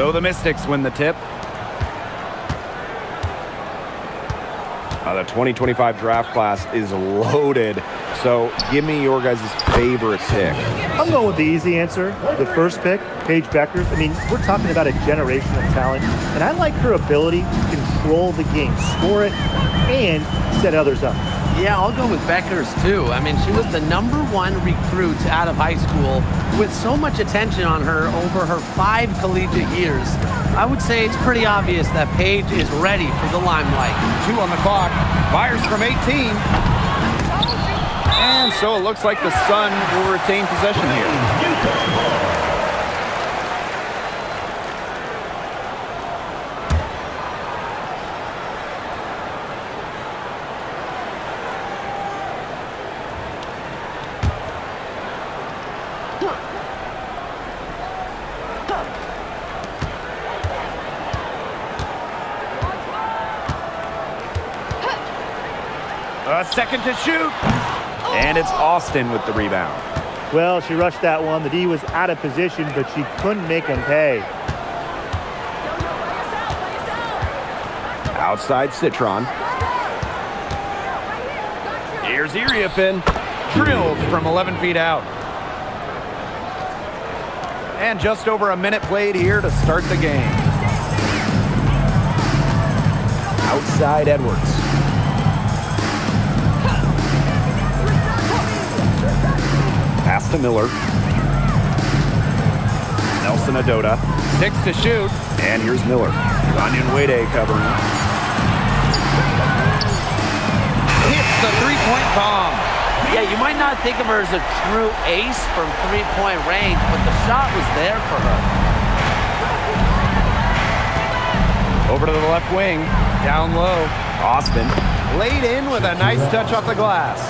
So the Mystics win the tip. The 2025 draft class is loaded. So give me your guys' favorite pick. I'm going with the easy answer. The first pick, Paige Beckers. I mean, we're talking about a generation of talent, and I like her ability to control the game, score it, and set others up. Yeah, I'll go with Beckers too. I mean, she was the #1 recruit out of high school with so much attention on her over her 5 collegiate years. I would say it's pretty obvious that Paige is ready for the limelight. 2 on the clock. Fires from 18. And so it looks like the Sun will retain possession here. A second to shoot. And it's Austin with the rebound. Well, she rushed that one. The D was out of position, but she couldn't make him pay. Outside Citron. Here's Iriafin. Drilled from 11 feet out. And just over a minute played here to start the game. Outside Edwards. Pass to Miller. Nelson Adota. 6 to shoot. And here's Miller. Onion Wade covering. Hits the three-point bomb. Yeah, you might not think of her as a true ace from three-point range, but the shot was there for her. Over to the left wing. Down low. Austin. Laid in with a nice touch off the glass.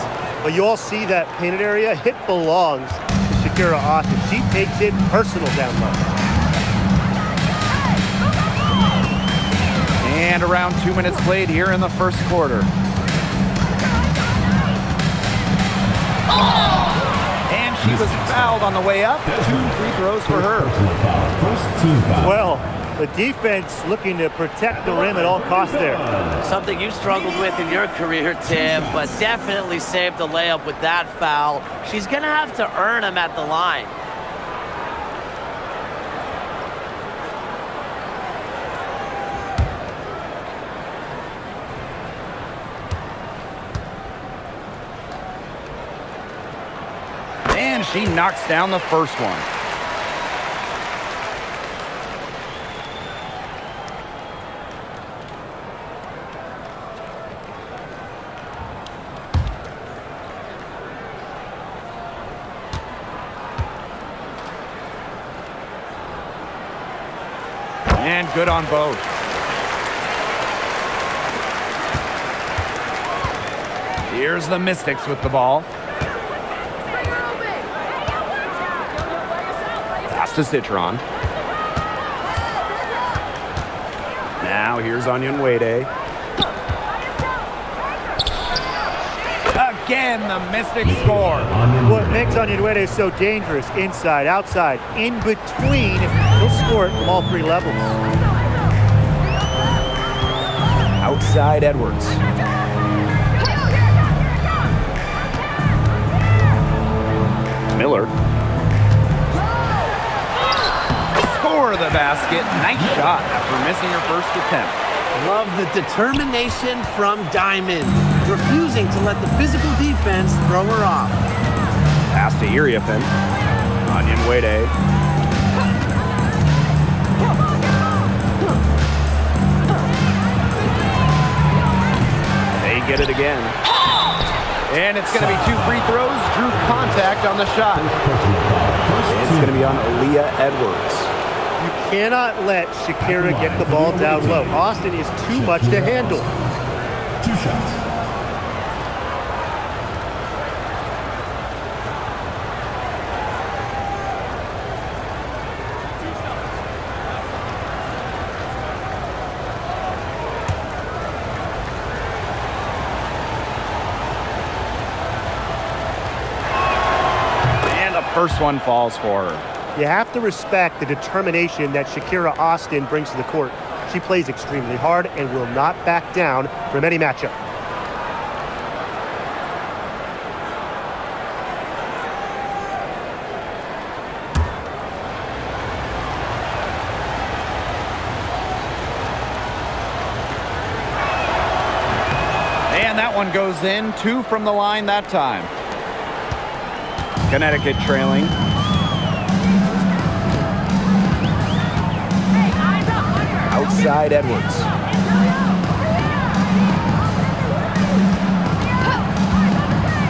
But you all see that painted area. Hit belongs to Shakira Austin. She takes it personal down low. And around 2 minutes played here in the first quarter. And she was fouled on the way up. 2 free throws for her. Well, the defense looking to protect the rim at all costs there. Something you struggled with in your career, Tim, but definitely saved the layup with that foul. She's going to have to earn him at the line. And she knocks down the first one. And good on both. Here's the Mystics with the ball. Pass to Citron. Now here's Onion Wade. Again, the Mystics score. What makes Onion Wade so dangerous? Inside, outside, in between. He'll score it from all 3 levels. Outside Edwards. Miller. Score the basket. Nice shot after missing her first attempt. Love the determination from Diamond, refusing to let the physical defense throw her off. Pass to Iriafin. Onion Wade. They get it again. And it's going to be 2 free throws. Drew contact on the shot. It's going to be on Aaliyah Edwards. You cannot let Shakira get the ball down low. Austin is too much to handle. 2 shots. First one falls for her. You have to respect the determination that Shakira Austin brings to the court. She plays extremely hard and will not back down from any matchup. And that one goes in. 2 from the line that time. Connecticut trailing. Outside Edwards.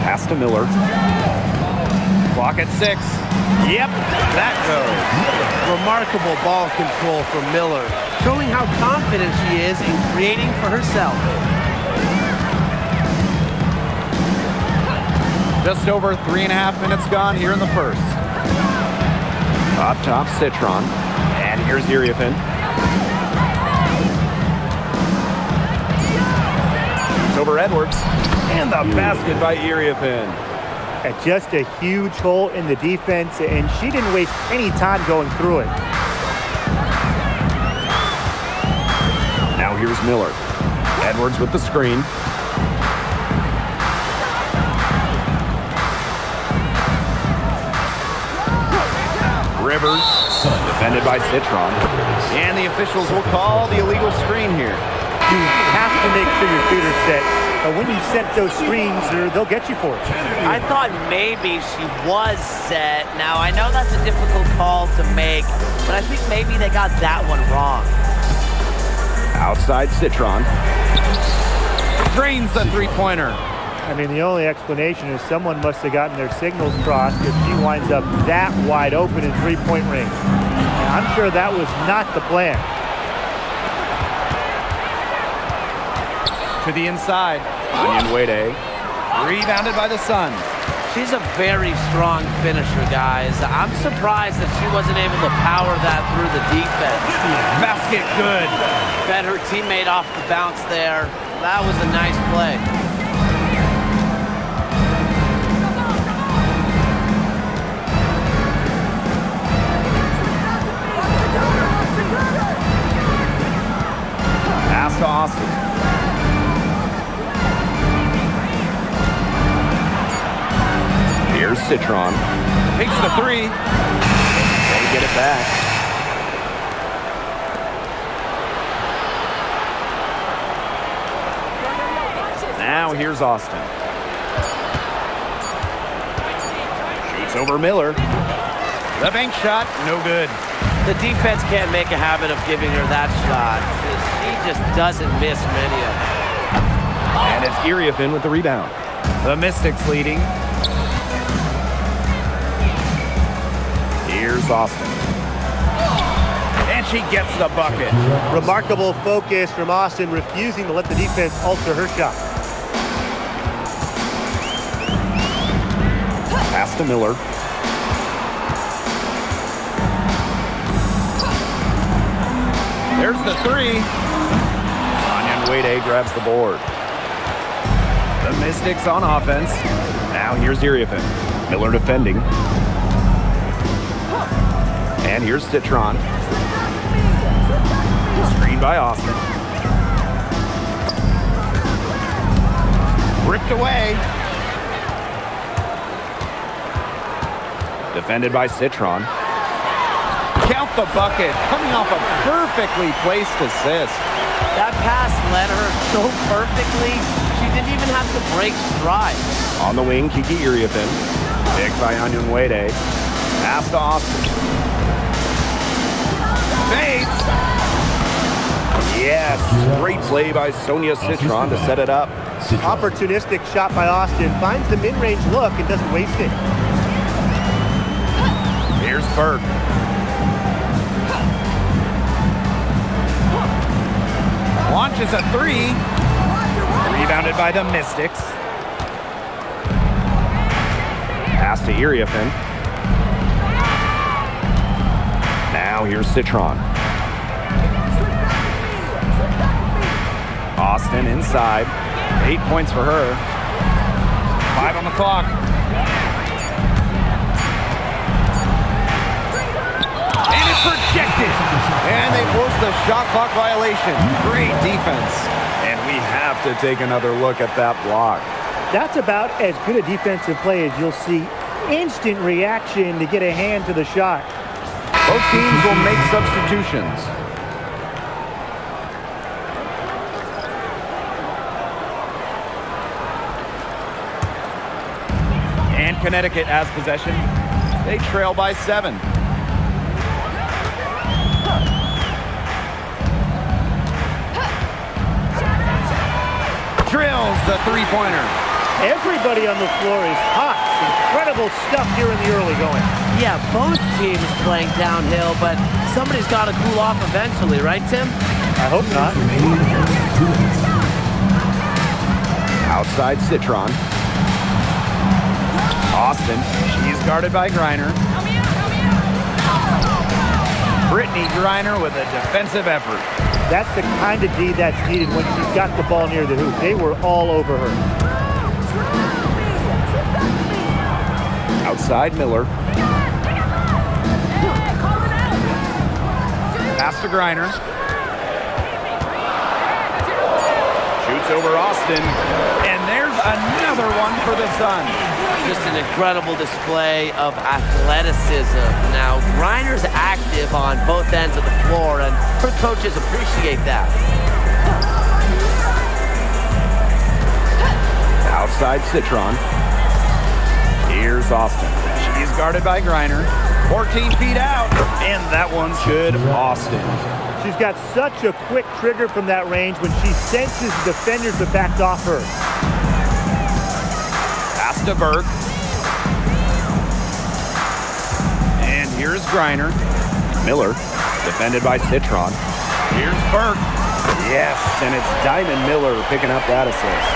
Pass to Miller. Clock at 6. Yep, that goes. Remarkable ball control from Miller, showing how confident she is in creating for herself. Just over 3.5 minutes gone here in the first. Up top, Citron. And here's Iriefin. It's over Edwards. And the basket by Iriefin. Just a huge hole in the defense, and she didn't waste any time going through it. Now here's Miller. Edwards with the screen. Rivers, defended by Citron. And the officials will call the illegal screen here. You have to make sure your feet are set. But when you set those screens, they'll get you for it. I thought maybe she was set. Now, I know that's a difficult call to make, but I think maybe they got that one wrong. Outside Citron. Drains the three-pointer. I mean, the only explanation is someone must have gotten their signals crossed if she winds up that wide open in three-point range. And I'm sure that was not the plan. To the inside. Onion Wade. Rebounded by the Sun. She's a very strong finisher, guys. I'm surprised that she wasn't able to power that through the defense. Basket good. Fed her teammate off the bounce there. That was a nice play. Pass to Austin. Here's Citron. Takes the 3. They get it back. Now here's Austin. Shoots over Miller. The bank shot, no good. The defense can't make a habit of giving her that shot. She just doesn't miss many of them. And it's Iriefin with the rebound. The Mystics leading. Here's Austin. And she gets the bucket. Remarkable focus from Austin, refusing to let the defense alter her shot. Pass to Miller. There's the 3. Onion Wade grabs the board. The Mystics on offense. Now here's Iriefin. Miller defending. And here's Citron. Screen by Austin. Ripped away. Defended by Citron. Count the bucket, coming off a perfectly placed assist. That pass led her so perfectly, she didn't even have to break stride. On the wing, Kiki Iriefin. Picked by Onion Wade. Pass to Austin. Fades. Yes, great play by Sonia Citron to set it up. Opportunistic shot by Austin, finds the mid-range look and doesn't waste it. Here's Burke. Launches a 3. Rebounded by the Mystics. Pass to Iriefin. Now here's Citron. Austin inside. 8 points for her. 5 on the clock. Rejected. And they force the shot clock violation. Great defense. And we have to take another look at that block. That's about as good a defensive play as you'll see. Instant reaction to get a hand to the shot. Both teams will make substitutions. And Connecticut has possession. They trail by 7. Drills the three-pointer. Everybody on the floor is hot. Incredible stuff here in the early going. Yeah, both teams playing downhill, but somebody's got to cool off eventually, right, Tim? I hope not. Outside Citron. Austin, she's guarded by Griner. Brittany Griner with a defensive effort. That's the kind of D that's needed when she's got the ball near the hoop. They were all over her. Outside Miller. Pass to Griner. Shoots over Austin. And there's another one for the Suns. Just an incredible display of athleticism. Now, Griner's active on both ends of the floor, and her coaches appreciate that. Outside Citron. Here's Austin. She's guarded by Griner. 14 feet out. And that one's good, Austin. She's got such a quick trigger from that range when she senses the defenders have backed off her. Pass to Burke. And here's Griner. Miller, defended by Citron. Here's Burke. Yes, and it's Diamond Miller picking up that assist.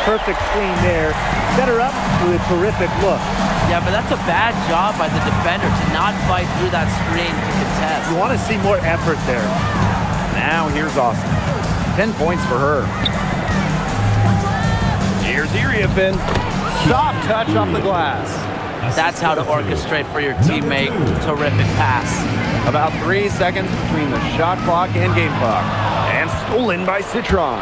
Perfect screen there. Set her up with a terrific look. Yeah, but that's a bad job by the defender to not fight through that screen to contest. You want to see more effort there. Now here's Austin. 10 points for her. Here's Iriafin. Soft touch off the glass. That's how to orchestrate for your teammate. Terrific pass. About 3 seconds between the shot clock and game clock. And stolen by Citron.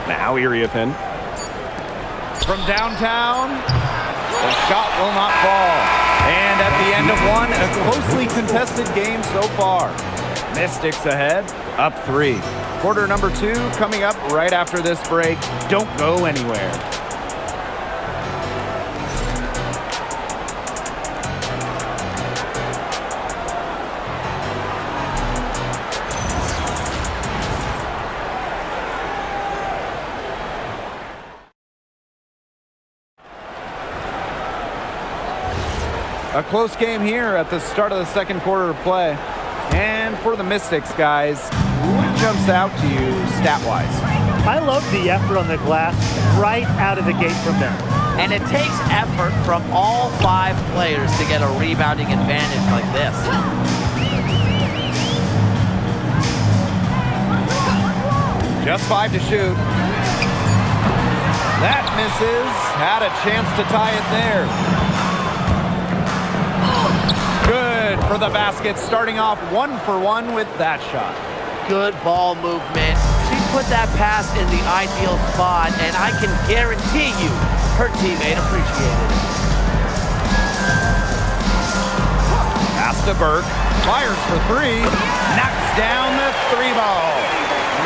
Now Iriafin. From downtown, the shot will not fall. And at the end of one, a closely contested game so far. Mystics ahead, up 3. Quarter number 2 coming up right after this break. Don't go anywhere. A close game here at the start of the second quarter of play. And for the Mystics, guys, what jumps out to you stat-wise? I love the effort on the glass right out of the gate from them. And it takes effort from all 5 players to get a rebounding advantage like this. Just 5 to shoot. That misses. Had a chance to tie it there. Good for the basket, starting off 1 for 1 with that shot. Good ball movement. She put that pass in the ideal spot, and I can guarantee you her teammate appreciated it. Pass to Burke. Fires for 3. Knocks down the 3 ball.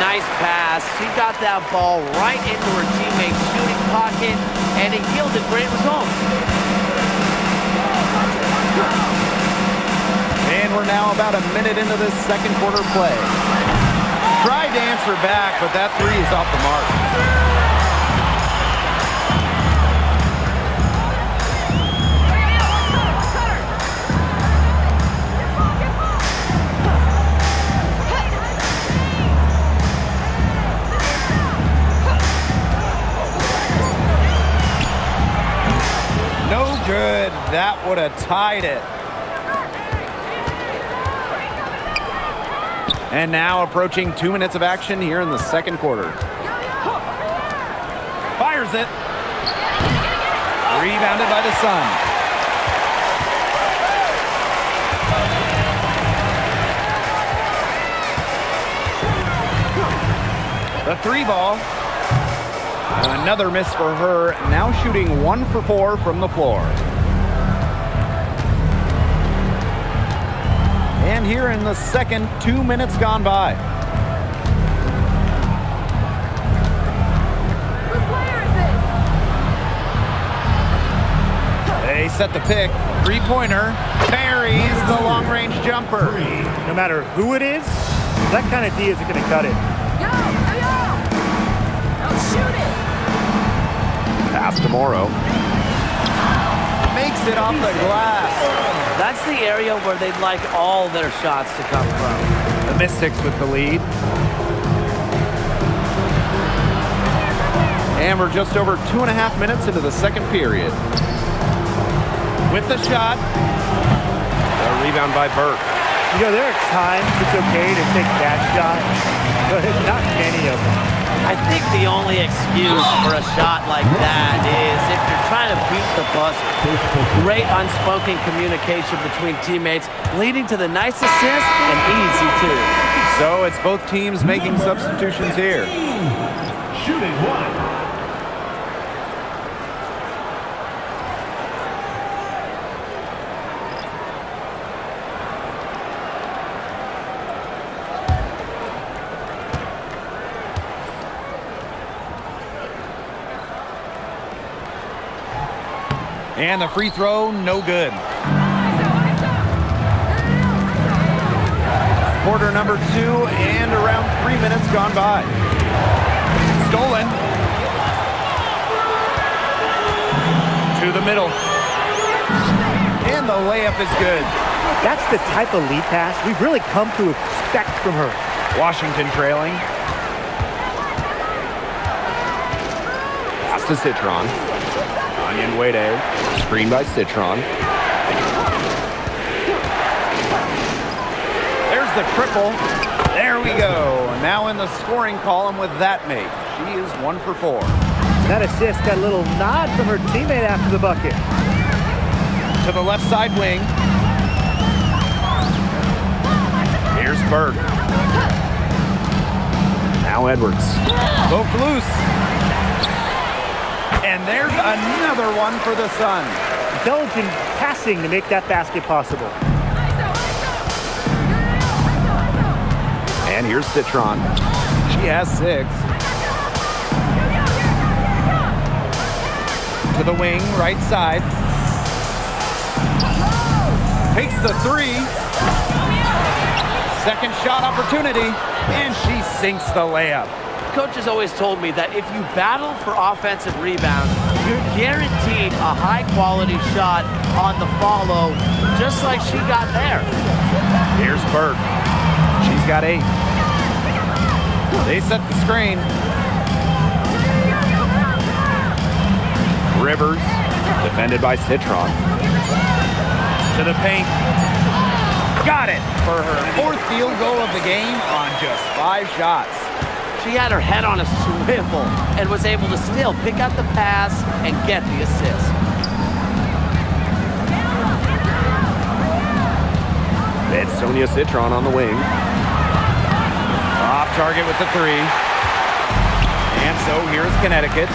Nice pass. She got that ball right into her teammate's shooting pocket, and it yielded great results. And we're now about a minute into this second quarter play. Tried to answer back, but that 3 is off the mark. No good. That would have tied it. And now approaching 2 minutes of action here in the second quarter. Fires it. Rebounded by the Sun. The three ball. Another miss for her. Now shooting 1 for 4 from the floor. And here in the second, 2 minutes gone by. They set the pick. Three-pointer. Buries the long-range jumper. No matter who it is, that kind of D isn't going to cut it. Pass to Morrow. Makes it off the glass. That's the area where they'd like all their shots to come from. The Mystics with the lead. And we're just over 2.5 minutes into the second period. With the shot. A rebound by Burke. You know, there are times it's okay to take that shot, but not many of them. I think the only excuse for a shot like that is if you're trying to beat the bus. Great unspoken communication between teammates, leading to the nice assist and easy too. So it's both teams making substitutions here. Shooting 1. And the free throw, no good. Quarter number 2 and around 3 minutes gone by. Stolen. To the middle. And the layup is good. That's the type of lead pass we've really come to expect from her. Washington trailing. Pass to Citron. Onion Wade. Screen by Citron. There's the triple. There we go. Now in the scoring column with that make. She is 1 for 4. That assist got a little nod from her teammate after the bucket. To the left side wing. Here's Burke. Now Edwards. Both loose. And there's another one for the Sun. Intelligent passing to make that basket possible. And here's Citron. She has 6. To the wing, right side. Takes the 3. Second shot opportunity. And she sinks the layup. Coach has always told me that if you battle for offensive rebounds, you're guaranteed a high-quality shot on the follow, just like she got there. Here's Burke. She's got 8. They set the screen. Rivers, defended by Citron. To the paint. Got it for her 4th field goal of the game on just 5 shots. She had her head on a swivel and was able to still pick out the pass and get the assist. It's Sonia Citron on the wing. Off target with the 3. And so here's Connecticut.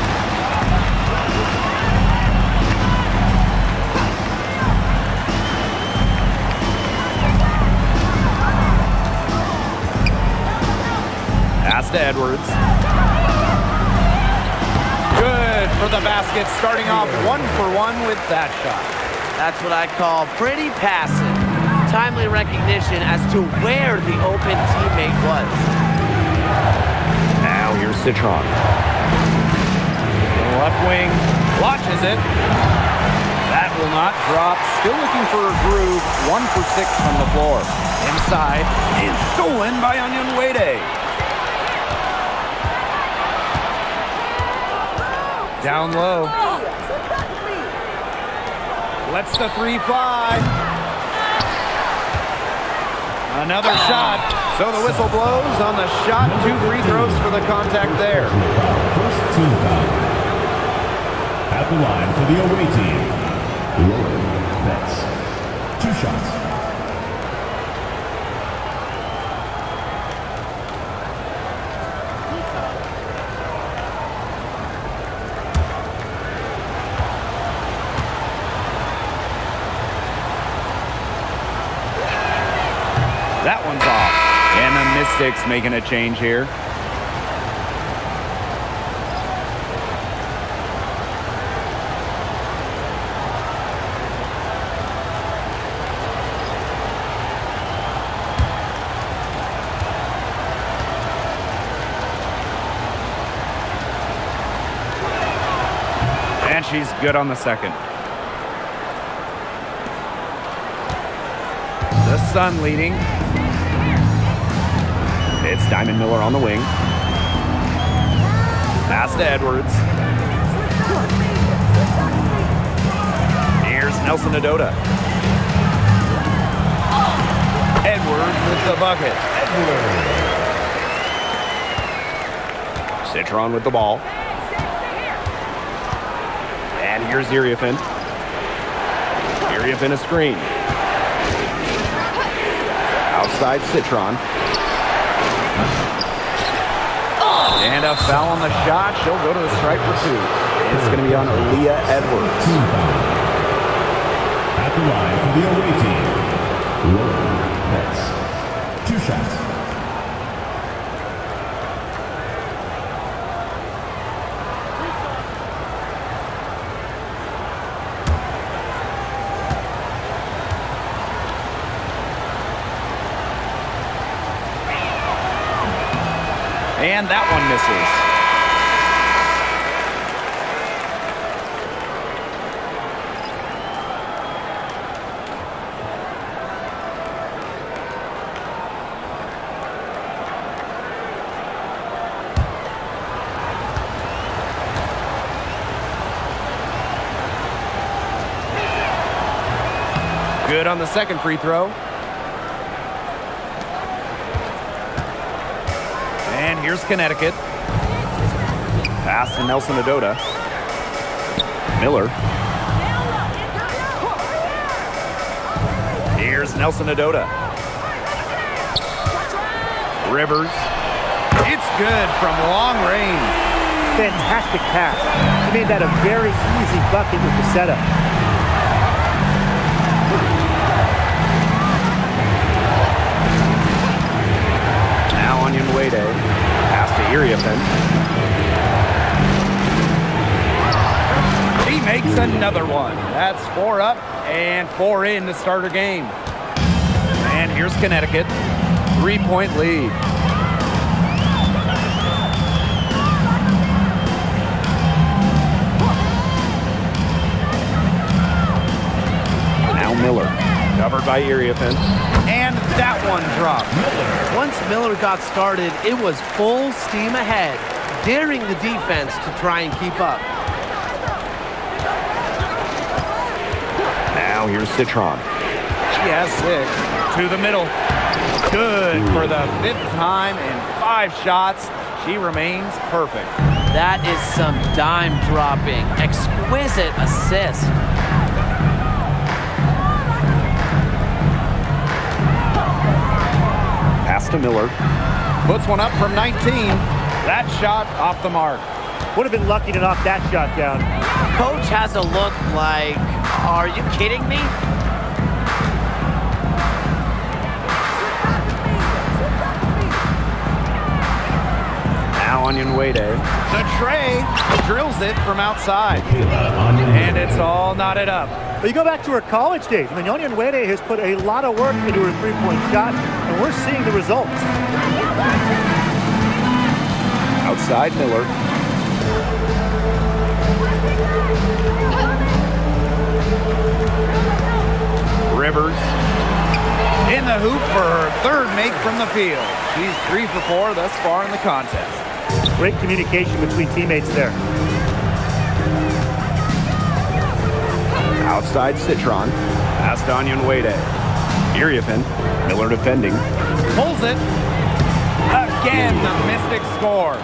Pass to Edwards. Good for the basket, starting off 1 for 1 with that shot. That's what I call pretty passive. Timely recognition as to where the open teammate was. Now here's Citron. Left wing, launches it. That will not drop. Still looking for a groove. 1 for 6 from the floor. Inside, and stolen by Onion Wade. Down low. Lets the 3 fly. Another shot. So the whistle blows on the shot. 2 free throws for the contact there. First team foul. At the line for the away team, Lauren Betts. 2 shots. That one's off. And the Mystics making a change here. And she's good on the second. The Sun leading. It's Diamond Miller on the wing. Pass to Edwards. Here's Nelson Adota. Edwards with the bucket. Citron with the ball. And here's Iriafin. Iriafin a screen. Outside Citron. And a foul on the shot. She'll go to the stripe for 2. It's going to be on Aaliyah Edwards. Team foul. At the line for the away team, Lauren Betts. 2 shots. And that one misses. Good on the second free throw. And here's Connecticut. Pass to Nelson Adota. Miller. Here's Nelson Adota. Rivers. It's good from long range. Fantastic pass. He made that a very easy bucket with the setup. Now Onion Wade. Pass to Iriafin. He makes another one. That's 4 up and 4 in to start her game. And here's Connecticut. 3-point lead. Now Miller. Covered by Iriafin. And that one dropped. Once Miller got started, it was full steam ahead, daring the defense to try and keep up. Now here's Citron. She has 6. To the middle. Good for the 5th time in 5 shots. She remains perfect. That is some dime dropping. Exquisite assist. Pass to Miller. Puts one up from 19. That shot off the mark. Would have been lucky to knock that shot down. Coach has a look like, are you kidding me? Now Onion Wade. The tray drills it from outside. And it's all knotted up. But you go back to her college days. I mean, Onion Wade has put a lot of work into her 3-point shot, and we're seeing the results. Outside Miller. Rivers in the hoop for her 3rd make from the field. She's 3 for 4 thus far in the contest. Great communication between teammates there. Outside Citron. Past Onion Wade. Iriefin, Miller defending. Pulls it. Again, the Mystics score.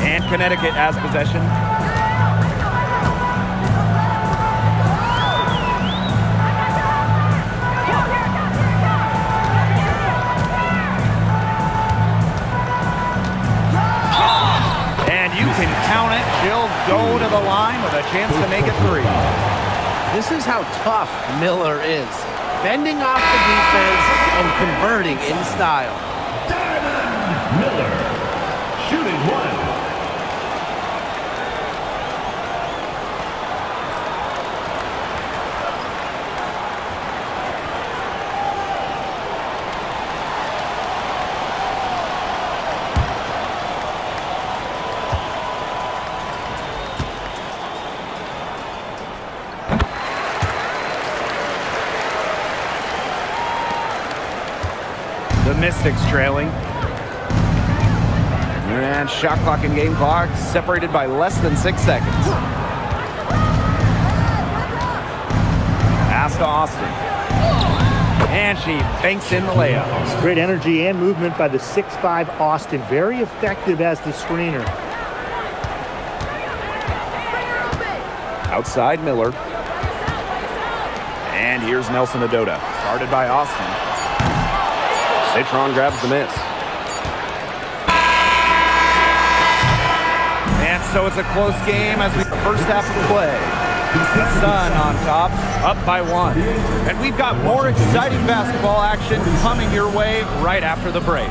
And Connecticut has possession. And you can count it. She'll go to the line with a chance to make it 3. This is how tough Miller is. Fending off the defense and converting in style. Diamond Miller, shooting 1. The Mystics trailing. And shot clock and game clock separated by less than 6 seconds. Pass to Austin. And she banks in the layup. Great energy and movement by the 6'5" Austin. Very effective as the screener. Outside Miller. And here's Nelson Adota. Guarded by Austin. Citron grabs the miss. And so it's a close game as we the first half of play. The Sun on top, up by 1. And we've got more exciting basketball action coming your way right after the break.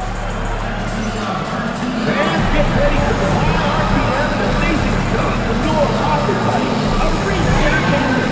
Fans, get ready for the high RPM and amazing stuff from your pocket buddy, Arena Entertainment.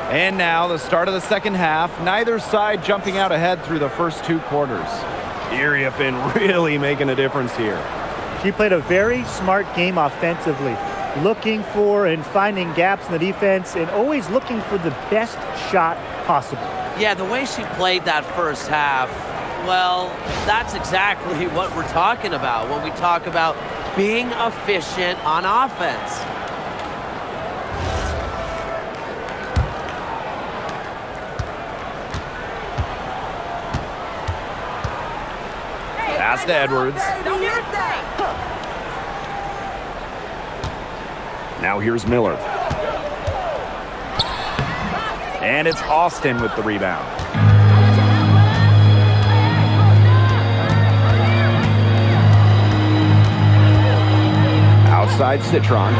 And now the start of the second half. Neither side jumping out ahead through the first 2 quarters. Iriefin really making a difference here. She played a very smart game offensively, looking for and finding gaps in the defense and always looking for the best shot possible. Yeah, the way she played that first half, well, that's exactly what we're talking about when we talk about being efficient on offense. Pass to Edwards. Now here's Miller. And it's Austin with the rebound. Outside Citron.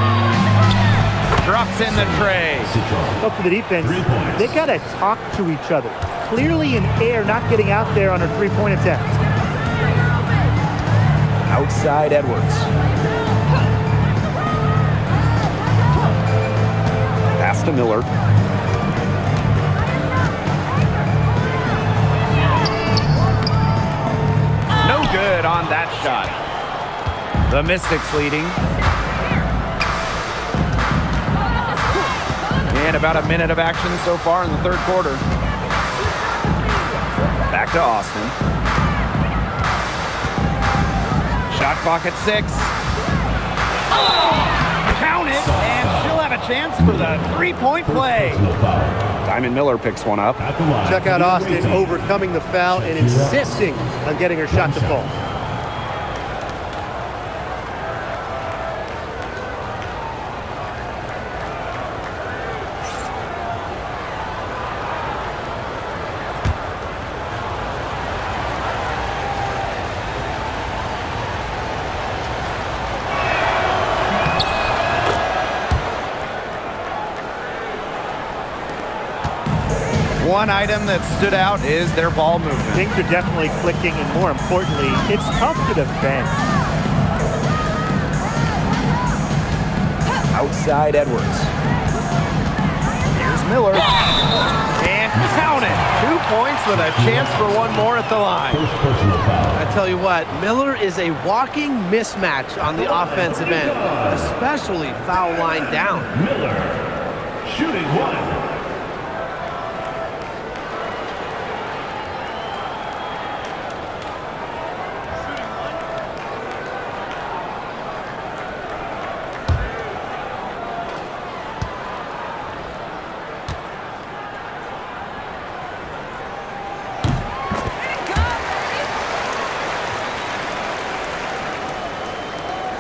Drops in the tray. But for the defense, they got to talk to each other. Clearly in air, not getting out there on a three-point attempt. Outside Edwards. Pass to Miller. No good on that shot. The Mystics leading. And about a minute of action so far in the third quarter. Back to Austin. Shot clock at 6. Count it, and she'll have a chance for the three-point play. Diamond Miller picks one up. Check out Austin overcoming the foul and insisting on getting her shot to fall. One item that stood out is their ball movement. Things are definitely clicking, and more importantly, it's tough to defend. Outside Edwards. Here's Miller. And count it. 2 points with a chance for one more at the line. First personal foul. I tell you what, Miller is a walking mismatch on the offensive end, especially foul line down. Miller, shooting one. Go!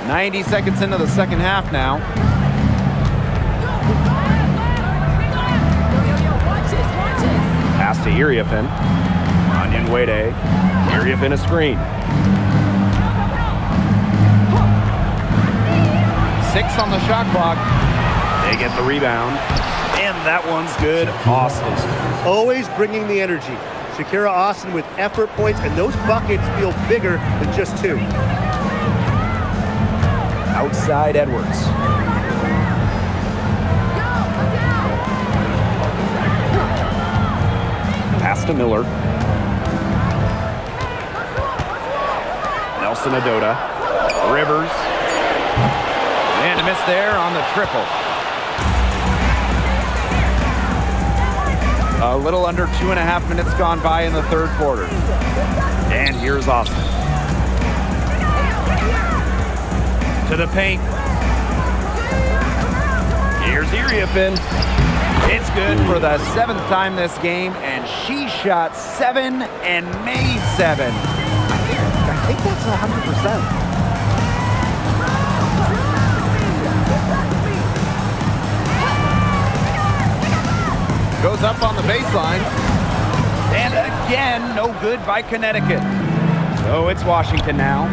90 seconds into the second half now. Pass to Iriafin. Onion Wade. Iriafin a screen. 6 on the shot clock. They get the rebound. And that one's good. Austin. Always bringing the energy. Shakira Austin with effort points, and those buckets feel bigger than just 2. Outside Edwards. Pass to Miller. Nelson Adota. Rivers. And a miss there on the triple. A little under 2.5 minutes gone by in the third quarter. And here's Austin. To the paint. Here's Iriafin. It's good for the 7th time this game, and she shot 7 and made 7. I think that's 100%. Goes up on the baseline. And again, no good by Connecticut. So it's Washington now.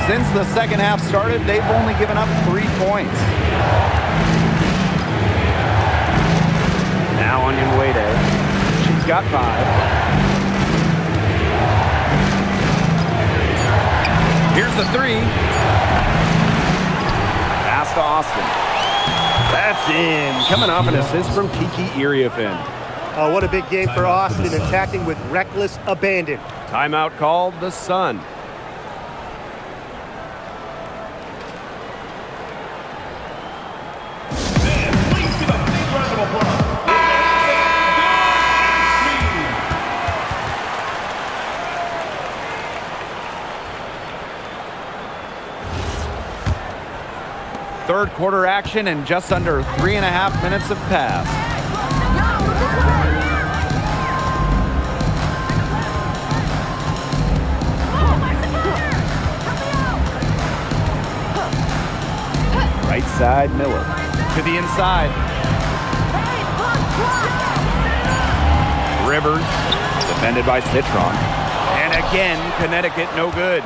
Since the second half started, they've only given up 3 points. Now Onion Wade. She's got 5. Here's the 3. Pass to Austin. That's in. Coming off an assist from Kiki Iriafin. Oh, what a big game for Austin, attacking with reckless abandon. Timeout called the Sun. Third quarter action, and just under 3.5 minutes have passed. Right side, Miller. To the inside. Rivers, defended by Citron. And again, Connecticut no good.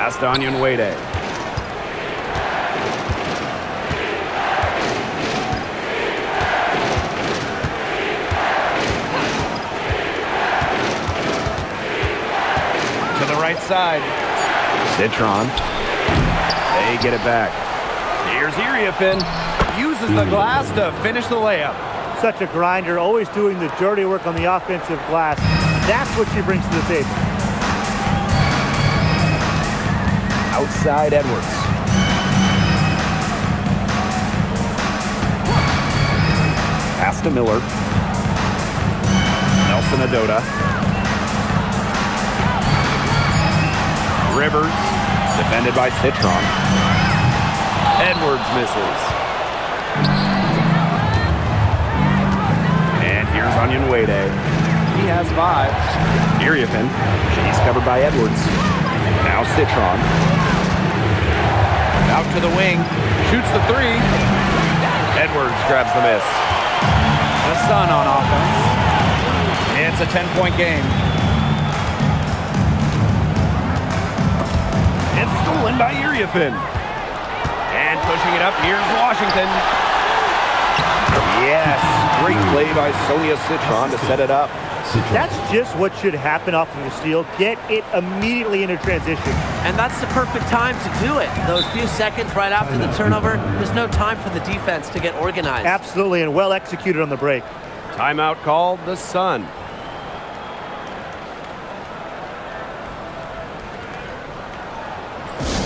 Pass to Onion Wade. To the right side. Citron. They get it back. Here's Iriafin. Uses the glass to finish the layup. Such a grinder, always doing the dirty work on the offensive glass. That's what she brings to the table. Outside Edwards. Pass to Miller. Nelson Adota. Rivers, defended by Citron. Edwards misses. And here's Onion Wade. He has 5. Iriafin, she's covered by Edwards. Now Citron. Out to the wing. Shoots the 3. Edwards grabs the miss. The Sun on offense. It's a 10-point game. It's stolen by Iriafin. And pushing it up, here's Washington. Yes, great play by Sonia Citron to set it up. That's just what should happen off of a steal. Get it immediately into transition. And that's the perfect time to do it. Those few seconds right after the turnover, there's no time for the defense to get organized. Absolutely, and well executed on the break. Timeout called, the Sun.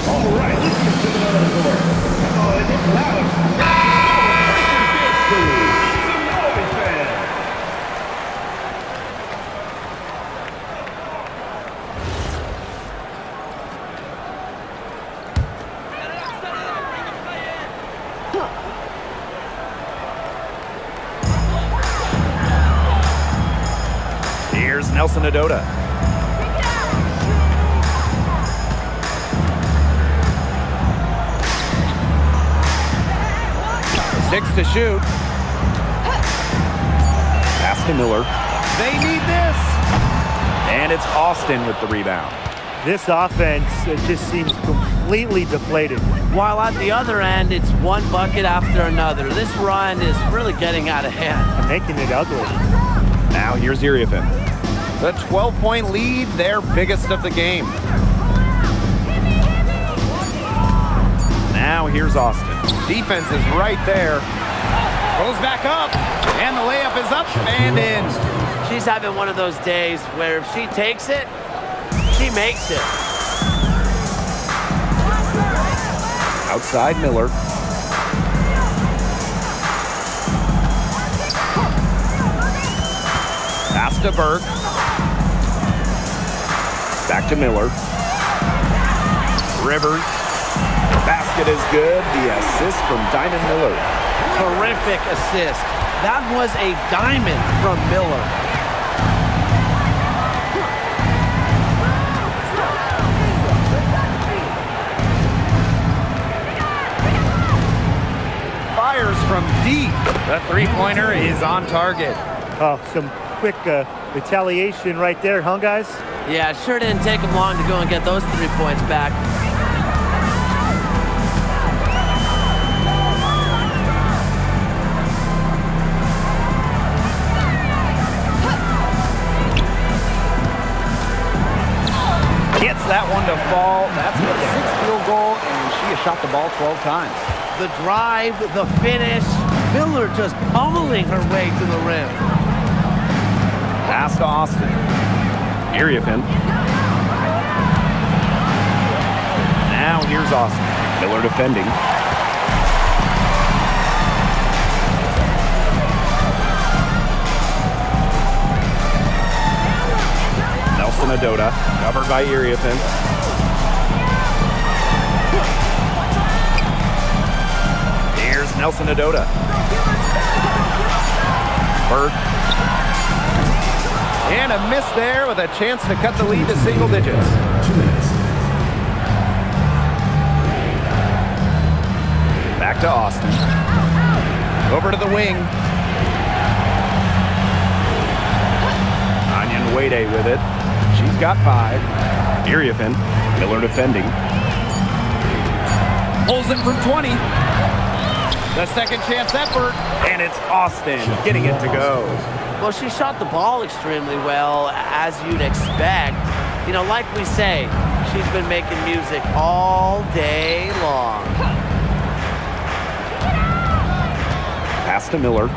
All right, let's get to another score. Oh, and it's loud. Some noise, man. Here's Nelson Adota. Six to shoot. Pass to Miller. They need this. And it's Austin with the rebound. This offense just seems completely deflated. While at the other end, it's one bucket after another. This run is really getting out of hand. And making it ugly. Now here's Iriafen. The 12-point lead, their biggest of the game. Now here's Austin. Defense is right there. Goes back up, and the layup is up and in. She's having one of those days where if she takes it, she makes it. Outside Miller. Pass to Burke. Back to Miller. Rivers. Basket is good. The assist from Diamond Miller. Terrific assist. That was a diamond from Miller. Fires from deep. The three-pointer is on target. Oh, some quick retaliation right there, huh, guys? Yeah, sure didn't take him long to go and get those 3 points back. Gets that one to fall. That's her sixth field goal, and she has shot the ball 12 times. The drive, the finish, Miller just pummeling her way to the rim. Pass to Austin. Iriafen. Now here's Austin. Miller defending. Nelson Adota, covered by Iriafen. Here's Nelson Adota. Bird. And a miss there with a chance to cut the lead to single digits. 2 minutes. Back to Austin. Over to the wing. Onion Wade with it. She's got 5. Iriafen. Miller defending. Pulls it from 20. The second chance effort. And it's Austin getting it to go. Well, she shot the ball extremely well, as you'd expect. You know, like we say, she's been making music all day long. Pass to Miller.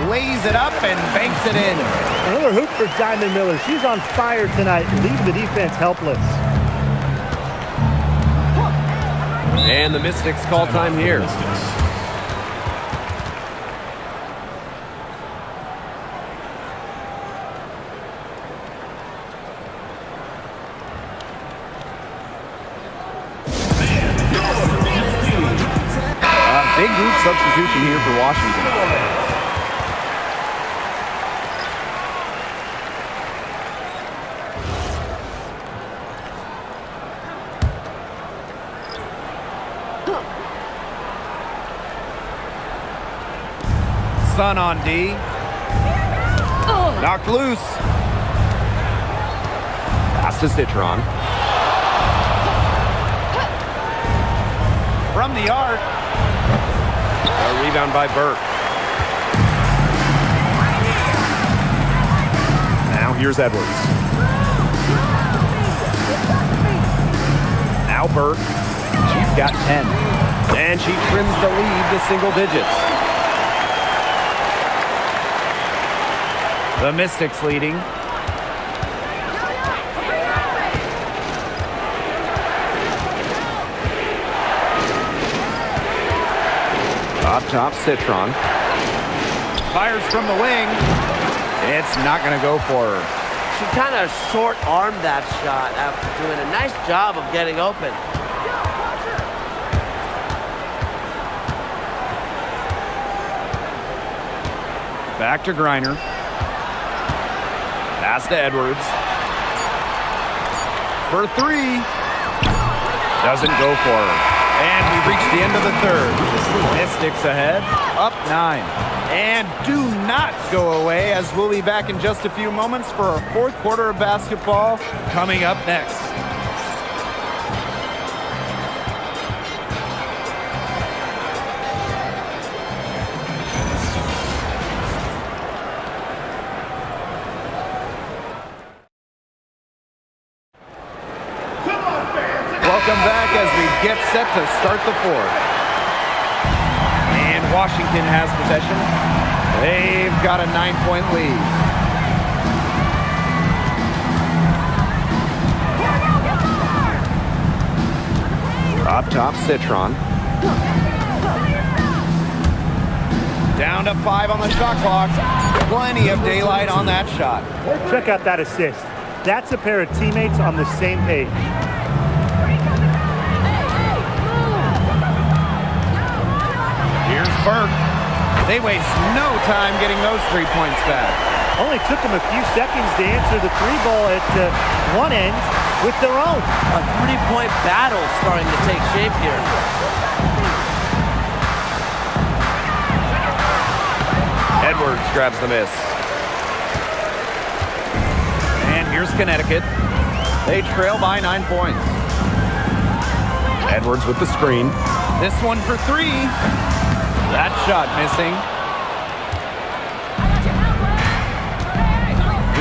Lays it up and banks it in. Another hoop for Diamond Miller. She's on fire tonight, leaving the defense helpless. And the Mystics call time here. Big group substitution here for Washington. Sun on D. Knocked loose. Pass to Citron. from the arc. A rebound by Burke. Now here's Edwards. Now Burke. She's got 10. And she trims the lead to single digits. The Mystics leading. Up top, Citron. Fires from the wing. It's not going to go for her. She kind of short-armed that shot after doing a nice job of getting open. Back to Griner. Pass to Edwards. For three. Doesn't go for her. And we reach the end of the third. Mystics ahead, up 9. And do not go away, as we'll be back in just a few moments for our fourth quarter of basketball coming up next. Welcome back as we get set to start the fourth. And Washington has possession. They've got a 9-point lead. Up top, Citron. Down to 5 on the shot clock. Plenty of daylight on that shot. Check out that assist. That's a pair of teammates on the same page. Here's Burke. They waste no time getting those 3 points back. Only took them a few seconds to answer the three ball at one end with their own. A three-point battle starting to take shape here. Edwards grabs the miss. And here's Connecticut. They trail by 9 points. Edwards with the screen. This one for 3. That shot missing.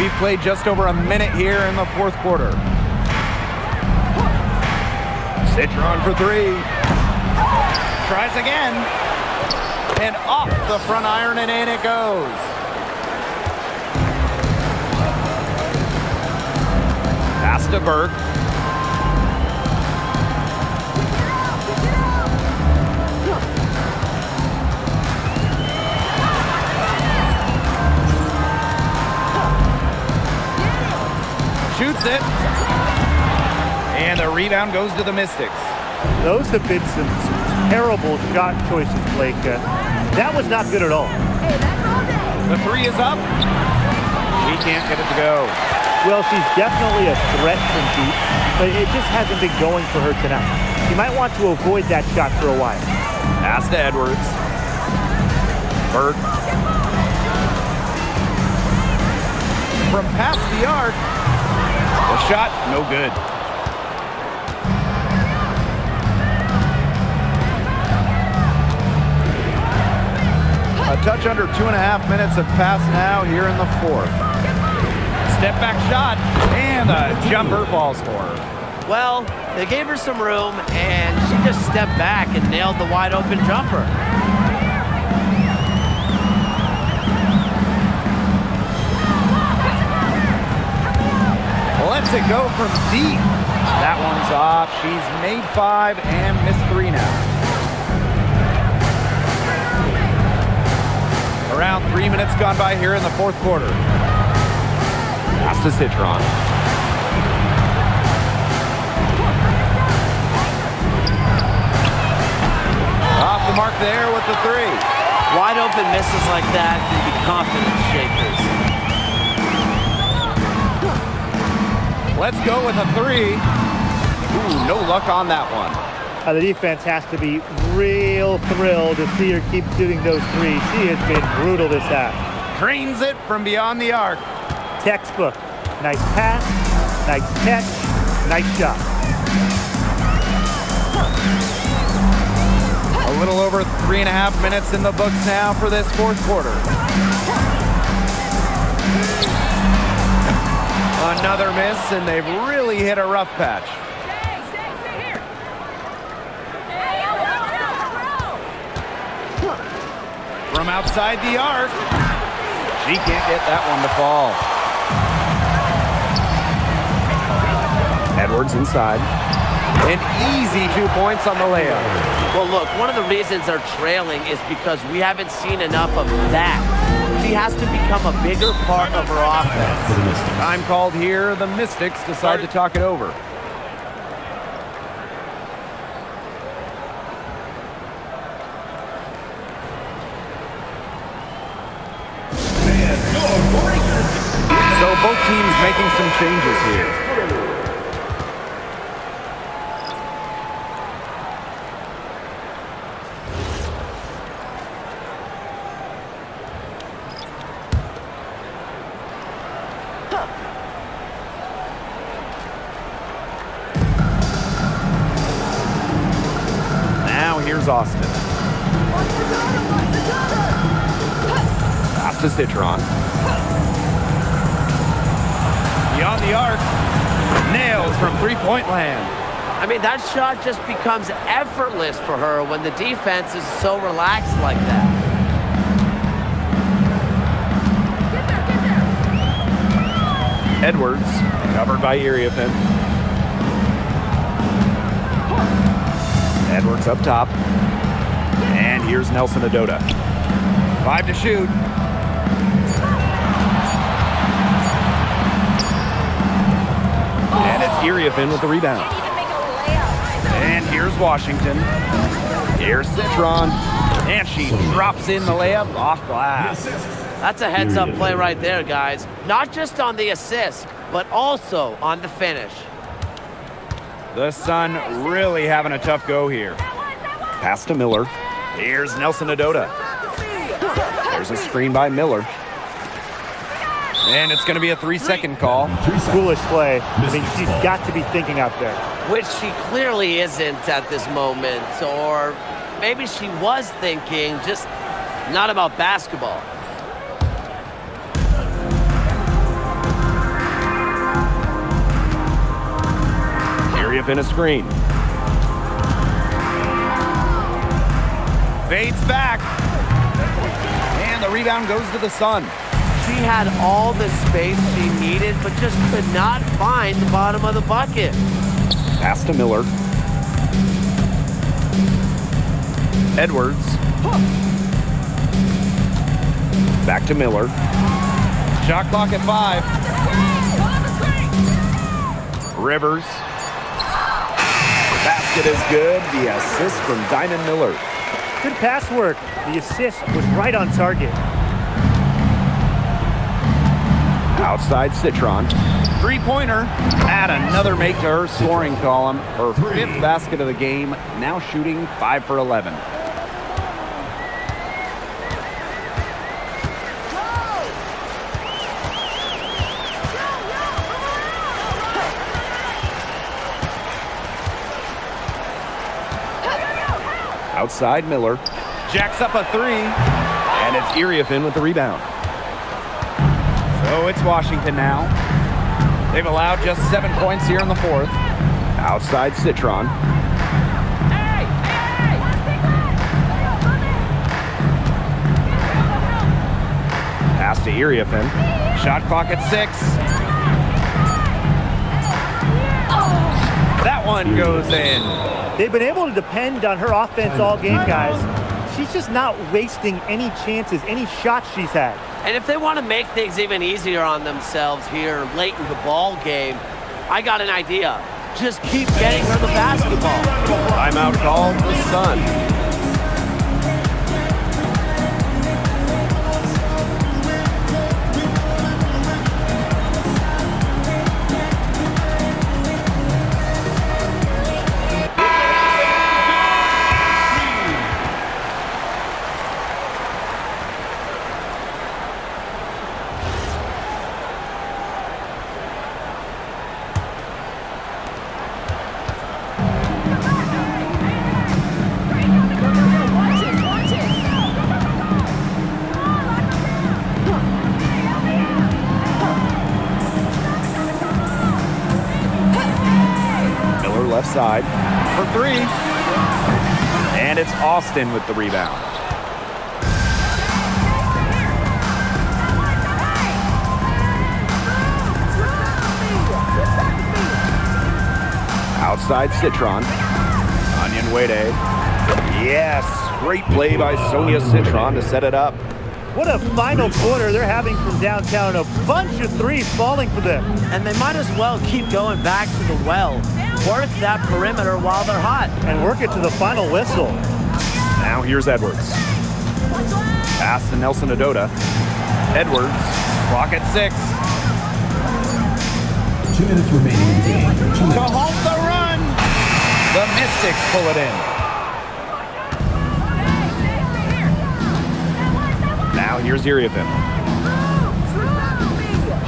We've played just over a minute here in the fourth quarter. Citron for 3. Tries again. And off the front iron and in it goes. Pass to Burke. Shoots it. And the rebound goes to the Mystics. Those have been some terrible shot choices, Blake. That was not good at all. The 3 is up. She can't get it to go. Well, she's definitely a threat from deep, but it just hasn't been going for her tonight. She might want to avoid that shot for a while. Pass to Edwards. Burke. From past the arc. The shot, no good. A touch under 2.5 minutes have passed now here in the fourth. Step back shot, and the jumper falls for her. Well, they gave her some room, and she just stepped back and nailed the wide open jumper. Lets it go from deep. That one's off. She's made 5 and missed 3 now. Around 3 minutes gone by here in the fourth quarter. Pass to Citron. Off the mark there with the 3. Wide open misses like that can be confidence shakers. Let's go with a 3. Ooh, no luck on that one. The defense has to be real thrilled to see her keep shooting those threes. She has been brutal this half. Drains it from beyond the arc. Textbook. Nice pass, nice catch, nice shot. over 3.5 minutes in the books now for this fourth quarter. Another miss, and they've really hit a rough patch. From outside the arc, she can't get that one to fall. Edwards inside. An easy 2 points on the layup. Well, look, one of the reasons they're trailing is because we haven't seen enough of that. She has to become a bigger part of her offense. Time called here. The Mystics decide to talk it over. So both teams making some changes here. Now here's Austin. Pass to Citron. Beyond the arc. Nails from three-point land. I mean, that shot just becomes effortless for her when the defense is so relaxed like that. Edwards, covered by Iriafin. Edwards up top. And here's Nelson Adota. 5 to shoot. And it's Iriafin with the rebound. And here's Washington. Here's Citron. And she drops in the layup off glass. That's a heads-up play right there, guys. Not just on the assist, but also on the finish. The Sun really having a tough go here. Pass to Miller. Here's Nelson Adota. There's a screen by Miller. And it's going to be a 3-second call. Foolish play. I mean, she's got to be thinking out there. Which she clearly isn't at this moment. Or maybe she was thinking, just not about basketball. In a screen. Fades back. And the rebound goes to the Sun. She had all the space she needed, but just could not find the bottom of the bucket. Pass to Miller. Edwards. Back to Miller. Shot clock at 5. Rivers. Basket is good. The assist from Diamond Miller. Good pass work. The assist was right on target. Outside Citron. Three-pointer. Add another make to her scoring column. Her 5th basket of the game. Now shooting 5 for 11. Outside Miller. Jacks up a 3. And it's Iriafin with the rebound. So it's Washington now. They've allowed just 7 points here in the 4th. Outside Citron. Pass to Iriafin. Shot clock at 6. That one goes in. They've been able to depend on her offense all game, guys. She's just not wasting any chances, any shots she's had. And if they want to make things even easier on themselves here late in the ball game, I got an idea. Just keep getting her the basketball. Timeout called the Sun. side for three. And it's Austin with the rebound. Outside Citron. Onion Wade. Yes, great play by Sonia Citron to set it up. What a final quarter they're having from downtown. A bunch of threes falling for them. And they might as well keep going back to the well. Work that perimeter while they're hot. And work it to the final whistle. Now here's Edwards. Pass to Nelson Adota. Edwards, clock at 6. 2 minutes remaining in the game. 2 To minutes. halt the run. The Mystics pull it in. Now here's Iriafin.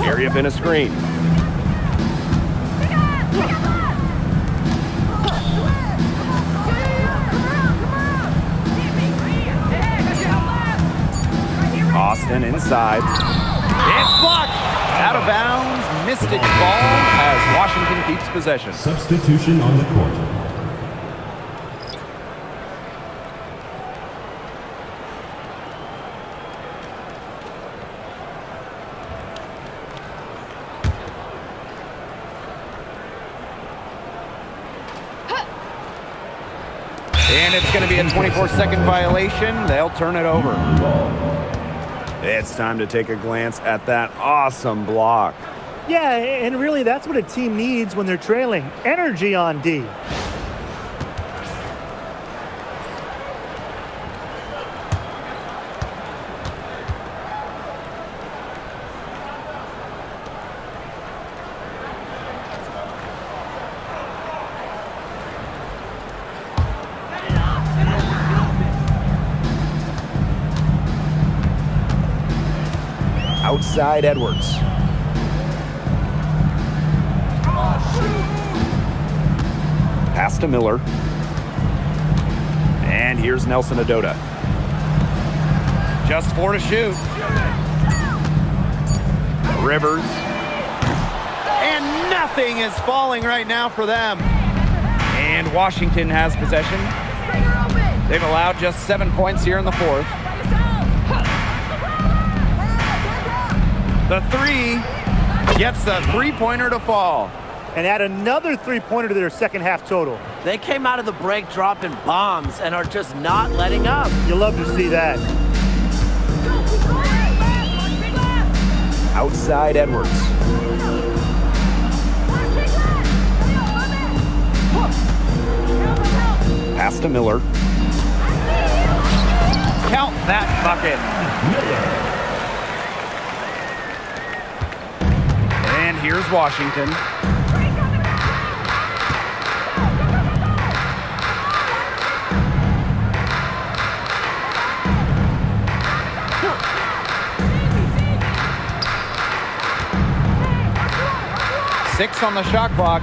Iriafin a screen. Austin inside. It's blocked. Out of bounds. Mystics ball as Washington keeps possession. Substitution on the court. And it's going to be a 24-second violation. They'll turn it over. It's time to take a glance at that awesome block. Yeah, and really that's what a team needs when they're trailing. Energy on D. Outside Edwards. Pass to Miller. And here's Nelson Adota. Just 4 to shoot. Rivers. And nothing is falling right now for them. And Washington has possession. They've allowed just 7 points here in the fourth. The three gets the three-pointer to fall. And add another three-pointer to their second half total. They came out of the break dropping bombs and are just not letting up. You love to see that. Outside Edwards. Pass to Miller. Count that bucket. And here's Washington. Six on the shot clock.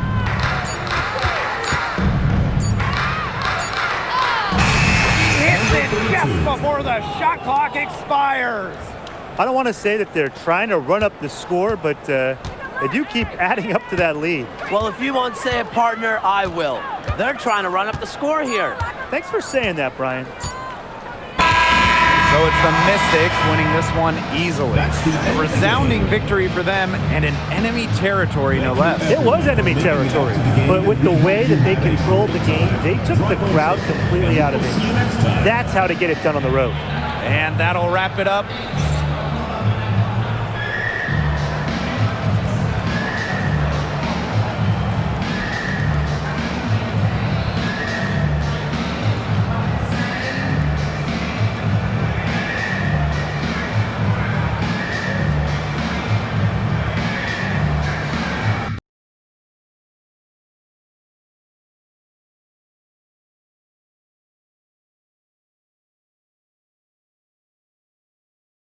Hits it just before the shot clock expires. I don't want to say that they're trying to run up the score, but they do keep adding up to that lead. Well, if you won't say it, partner, I will. They're trying to run up the score here. Thanks for saying that, Brian. So it's the Mystics winning this one easily. A resounding victory for them and in enemy territory, no less. It was enemy territory, but with the way that they controlled the game, they took the crowd completely out of it. That's how to get it done on the road. And that'll wrap it up